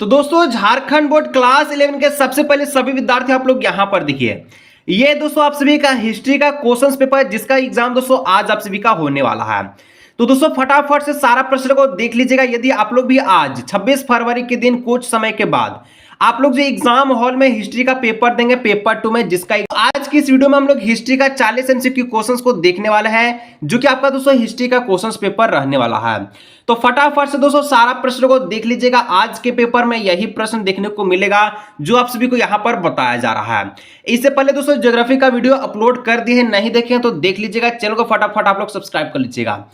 तो दोस्तों Jharkhand board class 11 के सबसे पहले सभी विद्यार्थी आप लोग यहां पर देखिए। ये दोस्तों आप सभी का हिस्ट्री का क्वेश्चंस पेपर जिसका एग्जाम दोस्तों आज आप सभी का होने वाला है। तो दोस्तों फटाफट से सारा प्रश्न को देख लीजिएगा। यदि आप लोग भी आज 26 फरवरी के दिन कुछ समय के बाद आप लोग जो एग्जाम हॉल में हिस्ट्री का पेपर देंगे पेपर 2 में, जिसका आज की इस वीडियो में हम लोग हिस्ट्री का 40 एमसीक्यू क्वेश्चंस को देखने वाले हैं, जो कि आपका दोस्तों हिस्ट्री का क्वेश्चंस पेपर रहने वाला है। तो फटाफट से दोस्तों सारा प्रश्न को देख लीजिएगा। आज के पेपर में यही प्रश्न देखने को मिलेगा जो आप सभी को यहां पर बताया जा रहा है। इससे पहले दोस्तों ज्योग्राफी का वीडियो अपलोड कर दिए हैं, नहीं देखे तो देख लीजिएगा। चैनल को फटाफट आप लोग सब्सक्राइब कर लीजिएगा।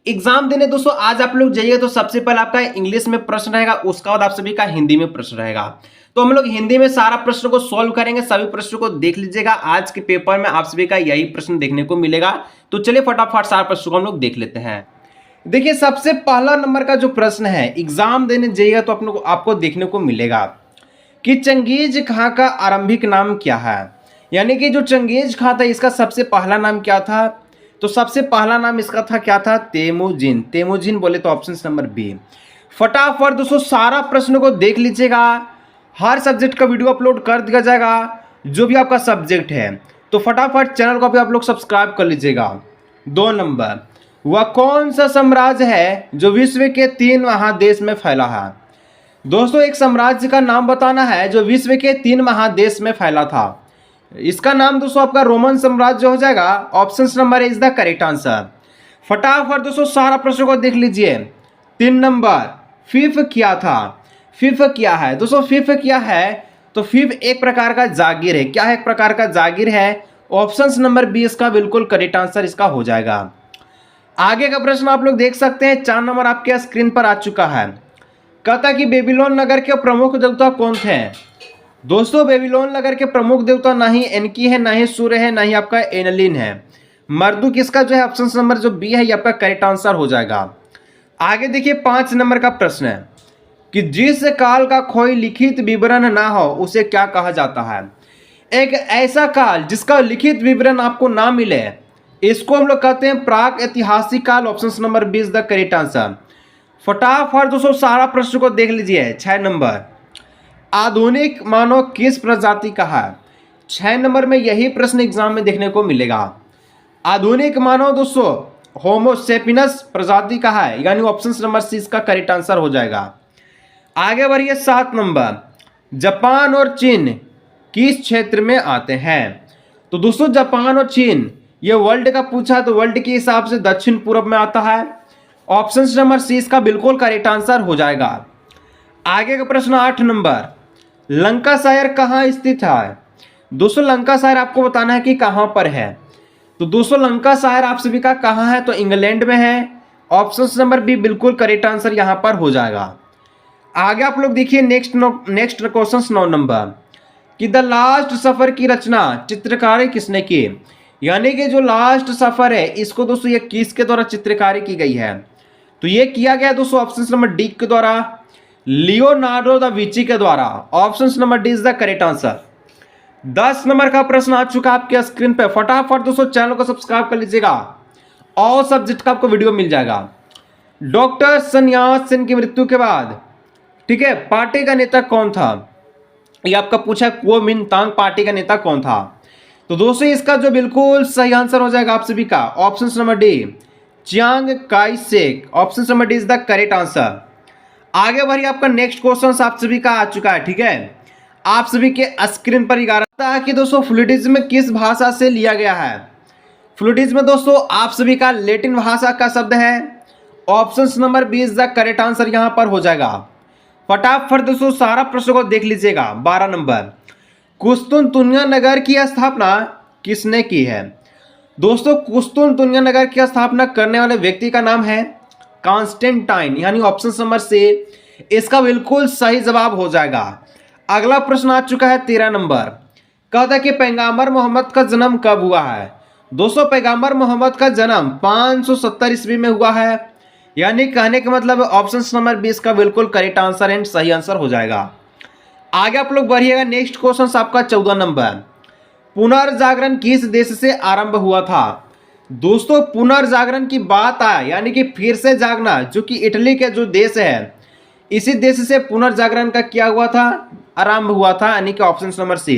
एग्जाम देने दोस्तों आज आप लोग जाइएगा तो सबसे पहले आपका इंग्लिश में प्रश्न रहेगा, उसका बाद आप सभी का हिंदी में प्रश्न रहेगा। तो हम लोग हिंदी में सारा प्रश्न को सॉल्व करेंगे। सभी प्रश्न को देख लीजिएगा। आज के पेपर में आप सभी का यही प्रश्न देखने को मिलेगा। तो चलिए फटाफट सारा प्रश्न को हम लोग देख लेते हैं। देखिए सबसे पहला नंबर का जो प्रश्न है, एग्जाम देने जाइएगा तो आपको देखने को मिलेगा कि चंगेज खां का आरंभिक नाम क्या है। यानी कि जो चंगेज खां था इसका सबसे पहला नाम क्या था? तो सबसे पहला नाम इसका था क्या था? तेमुजिन। तेमुजिन बोले तो ऑप्शन नंबर बी। फटाफट दोस्तों सारा प्रश्न को देख लीजिएगा। हर सब्जेक्ट का वीडियो अपलोड कर दिया जाएगा जो भी आपका सब्जेक्ट है। तो फटाफट चैनल को भी आप लोग सब्सक्राइब कर लीजिएगा। 2 नंबर, वह कौन सा साम्राज्य है जो विश्व के 3 महादेश में फैला है? दोस्तों एक साम्राज्य का नाम बताना है जो विश्व के 3 महादेश में फैला था। इसका नाम दोस्तों आपका रोमन साम्राज्य हो जाएगा। Option number is the correct answer. फटाफट दोस्तों सारा प्रश्न को देख लीजिए। 3 नंबर, फिफ क्या था? फिफ क्या है? दोस्तों फिफ क्या है? तो फिफ एक प्रकार का जागीर है। क्या है? एक प्रकार का जागीर है। ऑप्शन नंबर बी इसका बिल्कुल करेक्ट आंसर इसका हो जाएगा। आगे का प्रश्न आप लोग देख सकते हैं। 4 नंबर आपके स्क्रीन पर आ चुका है। कहता कि बेबीलोन नगर के प्रमुख देवता कौन थे? दोस्तों बेबीलोन नगर के प्रमुख देवता ना ही एनकी है, ना ही सूर्य है, ना ही आपका एनलिन है। मर्दुक इसका जो है ऑप्शन नंबर जो बी है ये आपका करेक्ट आंसर हो जाएगा। आगे देखिए 5 नंबर का प्रश्न है कि जिस काल का कोई लिखित विवरण ना हो उसे क्या कहा जाता है? एक ऐसा काल जिसका लिखित विवरण आपको ना मिले इसको हम लोग कहते हैं प्राक ऐतिहासिक काल। Option number B is the correct answer. फटाफट दोस्तों सारा प्रश्न को देख लीजिए। 6 नंबर, आधुनिक मानव किस प्रजाति का है? 6 नंबर में यही प्रश्न एग्जाम में देखने को मिलेगा। आधुनिक मानव दोस्तों होमोसेपियस प्रजाति का है, यानी ऑप्शन नंबर सी इसका करेक्ट आंसर हो जाएगा। आगे बढ़िए 7 नंबर, जापान और चीन किस क्षेत्र में आते हैं? तो दोस्तों जापान और चीन ये वर्ल्ड का पूछा है तो वर्ल्ड के हिसाब से दक्षिण पूर्व में आता है। ऑप्शन नंबर सी इसका बिल्कुल करेक्ट आंसर हो जाएगा। आगे का प्रश्न 8 नंबर, लंकाशायर कहाँ स्थित है? दोस्तों लंकाशायर आपको बताना है कि कहाँ पर है। तो दोस्तों लंकाशायर आप सभी का कहाँ है? तो इंग्लैंड में है। ऑप्शन नंबर बी बिल्कुल करेक्ट आंसर यहाँ पर हो जाएगा। आगे आप लोग देखिए नेक्स्ट क्वेश्चन 9 नंबर कि द लास्ट सफर की रचना चित्रकारी किसने की? यानी कि जो लास्ट सफर है इसको दोस्तों ये किसके द्वारा चित्रकारी की गई है? तो ये किया गया दोस्तों ऑप्शन नंबर डी के द्वारा, लियोनार्डो दा विंची के द्वारा। Option number D is the correct answer. 10 number का प्रश्न आ चुका आपके स्क्रीन पे। फटाफट दोस्तों चैनल को सब्सक्राइब कर लीजिएगा। ऑल सब्जेक्ट का आपको वीडियो मिल जाएगा। डॉक्टर सन्यास सेन की मृत्यु के बाद ठीक है पार्टी का नेता कौन था? ये आपका पूछा है कुओमिंतांग पार्टी का नेता कौन था? तो दोस्तों इसका जो बिल्कुल सही आंसर हो जाएगा आप सभी का ऑप्शन नंबर डी चियांग काय shake. Option number D is the correct answer. आगे बढ़िए आपका नेक्स्ट क्वेश्चन आप सभी का आ चुका है। ठीक है आप सभी के स्क्रीन पर 11 कि दोस्तों फ्लूइडिज्म किस भाषा से लिया गया है? फ्लूइडिज्म दोस्तों आप सभी का लैटिन भाषा का शब्द है। Option number B is the correct answer यहां पर हो जाएगा। फटाफट दोस्तों सारा प्रश्न को देख लीजिएगा। 12 नंबर, कुस्तुनतुनिया नगर की स्थापना किसने की है? दोस्तों कुस्तुनतुनिया नगर की स्थापना करने वाले व्यक्ति का नाम है कॉन्स्टेंटाइन, यानी ऑप्शन नंबर सी इसका बिल्कुल सही जवाब हो जाएगा। अगला प्रश्न आ चुका है 13 नंबर, कहता है कि पैगंबर मोहम्मद का जन्म कब हुआ है? दोस्तों पैगंबर मोहम्मद का जन्म 570 ईस्वी में हुआ है, यानी कहने का मतलब ऑप्शन नंबर 20 का बिल्कुल करेक्ट आंसर एंड सही आंसर हो जाएगा। आगे आप लोग बढ़िएगा। नेक्स्ट क्वेश्चन आपका 14 नंबर, पुनर्जागरण किस देश से आरंभ हुआ था? दोस्तों पुनर्जागरण की बात आए यानी कि फिर से जागना, जो कि इटली के जो देश है इसी देश से पुनर्जागरण का क्या हुआ था, आरंभ हुआ था, यानी कि ऑप्शन नंबर सी।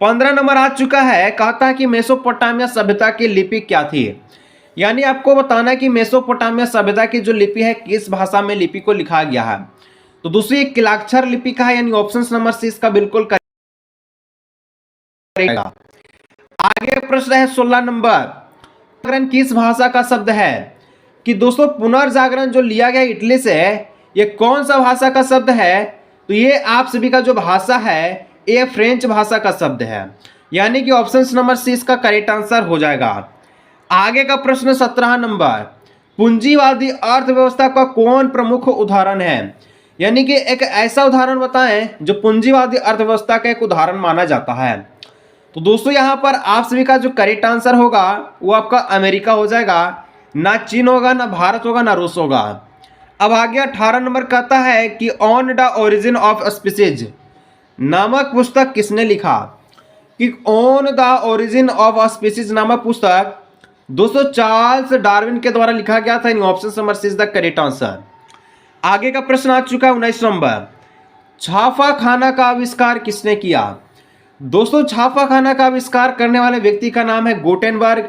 15 नंबर आ चुका है, कहता है कि मेसोपोटामिया सभ्यता की लिपि क्या थी। यानी आपको बताना है कि मेसोपोटामिया सभ्यता की जो लिपि है किस भाषा में लिपि को लिखा गया है। तो दूसरी किलाक्षर लिपि का है, यानी ऑप्शन नंबर सी इसका बिल्कुल करेक्ट। आगे प्रश्न है 16 नंबर, पुनर्जागरण किस भाषा का शब्द है। कि दोस्तों पुनर्जागरण जो लिया गया इटली से, ये कौन सा भाषा का शब्द है। तो ये आप सभी का जो भाषा है ये फ्रेंच भाषा का शब्द है, यानी कि ऑप्शन नंबर सी इसका करेक्ट आंसर हो जाएगा। आगे का प्रश्न 17 नंबर, पूंजीवादी अर्थव्यवस्था का कौन प्रमुख उदाहरण है। यानी कि एक ऐसा उदाहरण बताएं जो पूंजीवादी अर्थव्यवस्था का एक उदाहरण माना जाता है। तो दोस्तों यहाँ पर आप सभी का जो करेक्ट आंसर होगा वो आपका अमेरिका हो जाएगा, ना चीन होगा, ना भारत होगा, ना रूस होगा। अब आगे 18 नंबर कहता है कि on the origin of species नामक पुस्तक किसने लिखा। कि on the origin of species नामक पुस्तक दोस्तों चार्ल्स डार्विन के द्वारा लिखा गया था। Option number C is the correct answer. आगे का प्रश्न आ चुका है 19 नंबर, छापा खाना का आविष्कार किसने किया। दोस्तों छापा खाना का आविष्कार करने वाले व्यक्ति का नाम है गुटेनबर्ग,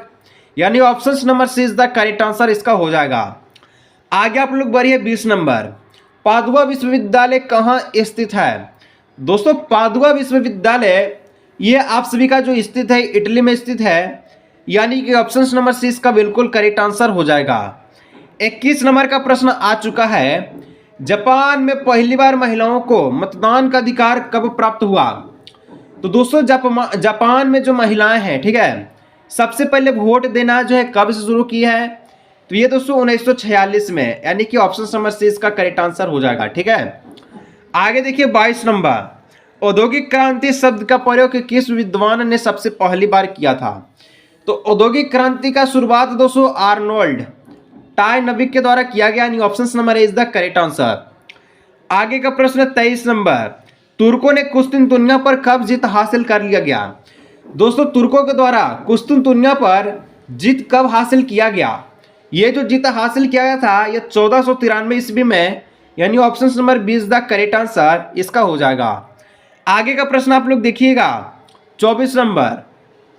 यानी option number C is the correct answer इसका हो जाएगा। आगे आप लोग बढ़िए 20 नंबर, पादुआ विश्वविद्यालय कहाँ स्थित है। दोस्तों पादुआ विश्वविद्यालय ये आप सभी का जो स्थित है इटली में स्थित है, यानी कि ऑप्शन नंबर सी इसका बिल्कुल करेक्ट आंसर हो जाएगा। 21 नंबर का प्रश्न आ चुका है, जापान में पहली बार महिलाओं को मतदान का अधिकार कब प्राप्त हुआ। तो दोस्तों जापान में जो महिलाएं हैं, ठीक है, सबसे पहले वोट देना जो है कब से शुरू की है। तो ये दोस्तों 1946 में, यानी कि ऑप्शन नंबर सी इसका करेक्ट आंसर हो जाएगा। ठीक है, आगे देखिए 22 नंबर, औद्योगिक क्रांति शब्द का प्रयोग किस विद्वान ने सबसे पहली बार किया था। तो औद्योगिक क्रांति का शुरुआत दोस्तों आर्नोल्ड टायनबिक के द्वारा किया गया, यानी option number A is the correct answer. आगे का प्रश्न 23 नंबर, तुर्कों ने कुस्तुनतुनिया पर कब जीत हासिल कर लिया गया। दोस्तों तुर्कों के द्वारा कुस्तुनतुनिया पर जीत कब हासिल किया गया। ये जो जीत हासिल किया गया था ये 1493 ईस्वी में, यानी option number 20 the correct answer इसका हो जाएगा। आगे का प्रश्न आप लोग देखिएगा 24 नंबर,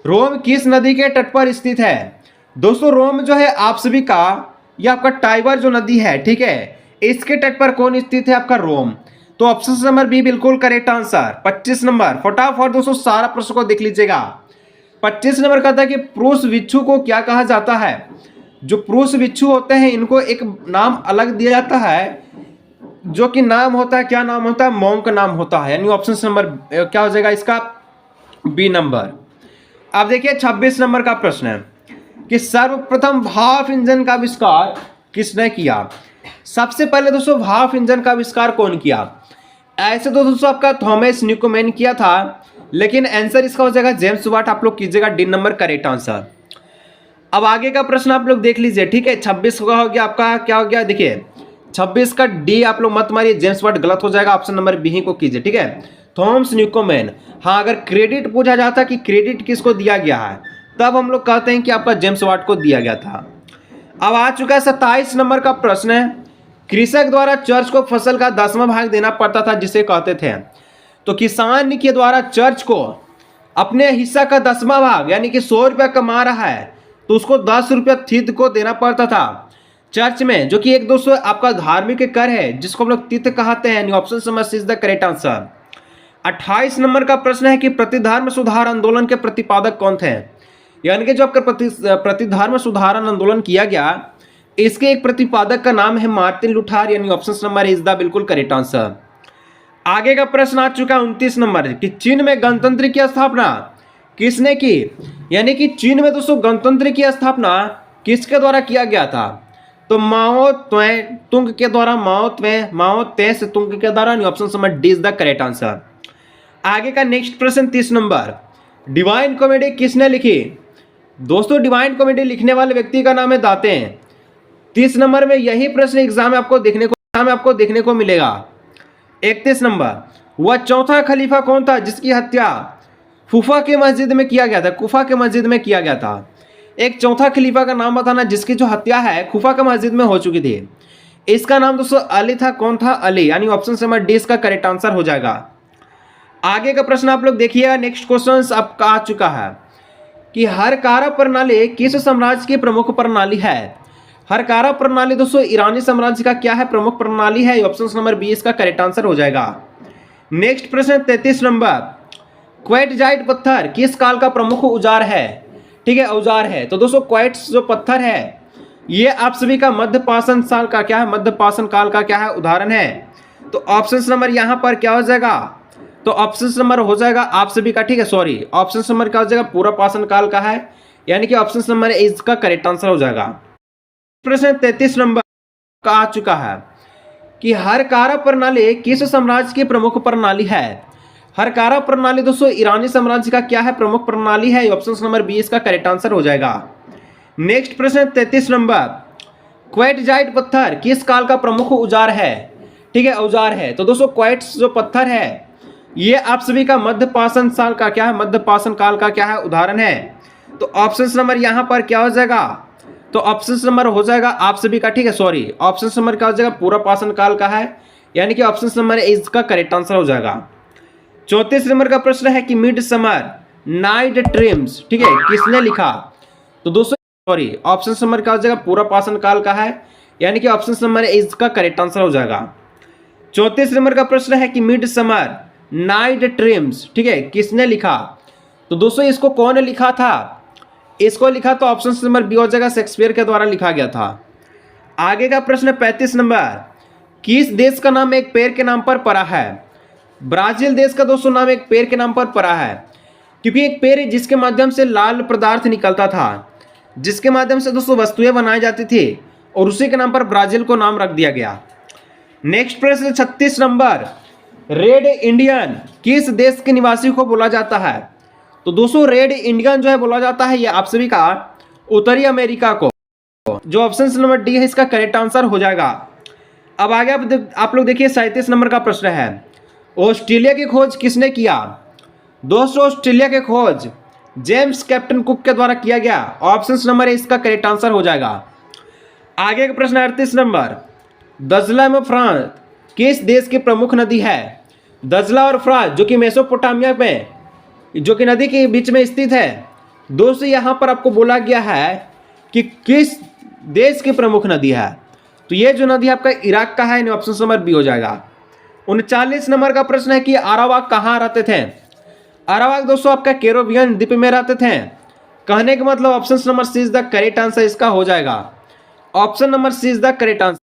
रोम किस नदी के तट पर स्थित है। दोस्तों रोम जो है आप सभी का, यह आपका टाइबर जो नदी है, ठीक है, इसके तट पर कौन स्थित है, आपका रोम। तो ऑप्शन नंबर बी बिल्कुल करेक्ट आंसर। 25 नंबर, फटाफट दोस्तों सारा प्रश्न को देख लीजिएगा। 25 नंबर कहता है कि पुरुष बिच्छू को क्या कहा जाता है। जो पुरुष बिच्छू होते हैं इनको एक नाम अलग दिया जाता है, जो कि नाम होता है, क्या नाम होता है, मॉन्क नाम होता है, यानी ऑप्शन नंबर क्या हो जाएगा इसका, बी नंबर। अब देखिए 26 नंबर का प्रश्न है कि सर्वप्रथम भाप इंजन का आविष्कार किसने किया। सबसे पहले दोस्तों भाप इंजन का आविष्कार कौन किया। ऐसे तो दोस्तों आपका थॉमस न्यूकोमेन किया था, लेकिन आंसर इसका हो जाएगा जेम्स वाट। आप लोग कीजिएगा डी नंबर करेक्ट आंसर। अब आगे का प्रश्न आप लोग देख लीजिए, ठीक है, 26 का हो गया आपका, क्या हो गया देखिए 26 का डी आप लोग मत मारिए, जेम्स वाट गलत हो जाएगा, ऑप्शन नंबर बी को कीजिए। ठीक है, थॉमस न्यूकोमेन। हाँ, अगर क्रेडिट पूछा जाता कि क्रेडिट किसको दिया गया है, तब हम लोग कहते हैं कि आपका जेम्स वाट को दिया गया था। अब आ चुका है 27 नंबर का प्रश्न है, कृषक द्वारा चर्च को फसल का 10वां भाग देना पड़ता था जिसे कहते थे। तो किसान के द्वारा चर्च को अपने हिस्सा का 10वां भाग, यानी कि 100 रुपया कमा रहा है तो उसको 10 रुपया तिथ को देना पड़ता था चर्च में, जो कि एक दोस्तों आपका धार्मिक कर है जिसको हम लोग तिथ कहते हैं। Option number C is the correct answer. 28 नंबर का प्रश्न है कि प्रतिधर्म सुधार आंदोलन के प्रतिपादक कौन थे। यानी कि जो आपका प्रतिधर्म सुधार आंदोलन किया गया, इसके एक प्रतिपादक का नाम है मार्टिन लूथर, यानी ऑप्शन नंबर इज द बिल्कुल करेक्ट आंसर। आगे का प्रश्न आ चुका है 29 नंबर कि चीन में गणतंत्र की स्थापना किसने की। यानी कि चीन में दोस्तों गणतंत्र की स्थापना किसके द्वारा किया गया था। तो माओ त्वे तुंग के द्वारा, माओ ते से तुंग के द्वारा, option number D is the correct answer. आगे का नेक्स्ट प्रश्न 30 नंबर, डिवाइन कॉमेडी किसने लिखी। दोस्तों डिवाइन कॉमेडी लिखने वाले व्यक्ति का नाम है दाते। 30 नंबर में यही प्रश्न एग्जाम में आपको देखने को मिलेगा। 31 नंबर, वह चौथा खलीफा कौन था जिसकी हत्या कुफा के मस्जिद में किया गया था। कुफा के मस्जिद में किया गया था। एक चौथा खलीफा का नाम बताना जिसकी जो हत्या है कुफा के मस्जिद में हो चुकी थी। इसका नाम दोस्तों अली था। कौन था? अली। यानी ऑप्शन नंबर डी इसका करेक्ट आंसर हो जाएगा। आगे का प्रश्न आप लोग देखिएगा। नेक्स्ट क्वेश्चन आपका आ चुका है कि हरकारा प्रणाली किस साम्राज्य की प्रमुख प्रणाली है? हरकारा प्रणाली दोस्तों ईरानी साम्राज्य का क्या है? प्रमुख प्रणाली है। ऑप्शन नंबर बी इसका करेक्ट आंसर हो जाएगा। नेक्स्ट प्रश्न 33 नंबर, क्वार्टजाइट पत्थर किस काल का प्रमुख औजार है? ठीक है, औजार है। तो दोस्तों क्वार्ट्ज जो पत्थर है ये आप सभी का मध्य पाषाण काल का क्या है? मध्य पाषाण काल का क्या है? उदाहरण है। तो ऑप्शन नंबर यहां पर क्या हो जाएगा? तो ऑप्शन नंबर हो जाएगा आप सभी का, ठीक है, सॉरी, ऑप्शन नंबर क्या हो जाएगा? पूरा पाषाण काल का है, यानी कि ऑप्शन नंबर इसका करेक्ट आंसर हो जाएगा। प्रश्न 33 नंबर का आ चुका है कि हरकारा प्रणाली किस साम्राज्य की प्रमुख प्रणाली है? हरकारा प्रणाली दोस्तों ईरानी साम्राज्य का क्या है? प्रमुख प्रणाली है। ऑप्शन नंबर बी इसका करेक्ट आंसर हो जाएगा। नेक्स्ट प्रश्न 33 नंबर, क्वार्टजाइट पत्थर किस काल का प्रमुख औजार है? ठीक है, औजार है। तो दोस्तों क्वार्ट्ज जो पत्थर है ये आप सभी का मध्य पाषाण काल का क्या है? मध्य पाषाण काल का क्या है? उदाहरण है। तो ऑप्शन नंबर यहां पर क्या हो जाएगा? तो ऑप्शन नंबर हो जाएगा आप सभी का, ठीक है, सॉरी, ऑप्शन नंबर क्या हो जाएगा? पूरा पाषाण काल का है, यानी कि ऑप्शन नंबर इसका करेक्ट आंसर हो जाएगा। 34 नंबर का प्रश्न है कि मिड समर नाइट ड्रीम्स, ठीक है, किसने लिखा? तो दोस्तों सॉरी, ऑप्शन नंबर क्या हो जाएगा? पूरा पाषाण काल का है, यानी कि ऑप्शन नंबर इसका करेक्ट आंसर हो जाएगा। 34 नंबर का प्रश्न है कि मिड समर नाइट ड्रीम्स, ठीक है, किसने लिखा? तो दोस्तों इसको कौन लिखा था? इसको लिखा तो ऑप्शन नंबर बी हो जाएगा, शेक्सपियर के द्वारा लिखा गया था। आगे का प्रश्न 35 नंबर, किस देश का नाम एक पेड़ के नाम पर पड़ा है? ब्राजील देश का दोस्तों नाम एक पेड़ के नाम पर पड़ा है, क्योंकि एक पेड़ है जिसके माध्यम से लाल पदार्थ निकलता था, जिसके माध्यम से दोस्तों वस्तुएं बनाई जाती थी, और उसी के नाम पर ब्राजील को नाम रख दिया गया। नेक्स्ट प्रश्न 36 नंबर, रेड इंडियन किस देश के निवासी को बोला जाता है? तो दोस्तों रेड इंडियन जो है बोला जाता है ये आप सभी का उत्तरी अमेरिका को, जो ऑप्शन नंबर डी है इसका करेक्ट आंसर हो जाएगा। अब आगे आप लोग देखिए 37 नंबर का प्रश्न है, ऑस्ट्रेलिया की खोज किसने किया? दोस्तों ऑस्ट्रेलिया की खोज जेम्स कैप्टन कुक के द्वारा किया गया। ऑप्शन नंबर इसका करेक्ट आंसर हो जाएगा। आगे का प्रश्न 38 नंबर, दजला में फ्रांस किस देश की प्रमुख नदी है? दजला और फ्रांस जो कि मेसोपोटामिया में, जो कि नदी के बीच में स्थित है। दोस्तों यहां पर आपको बोला गया है कि किस देश की प्रमुख नदी है, तो ये जो नदी आपका इराक का है, ऑप्शन नंबर बी हो जाएगा। 39 नंबर का प्रश्न है कि अरावाक कहाँ रहते थे? अरावाक दोस्तों आपका कैरिबियन द्वीप में रहते थे। कहने का मतलब option number C is the correct answer इसका हो जाएगा। Option number C is the correct answer.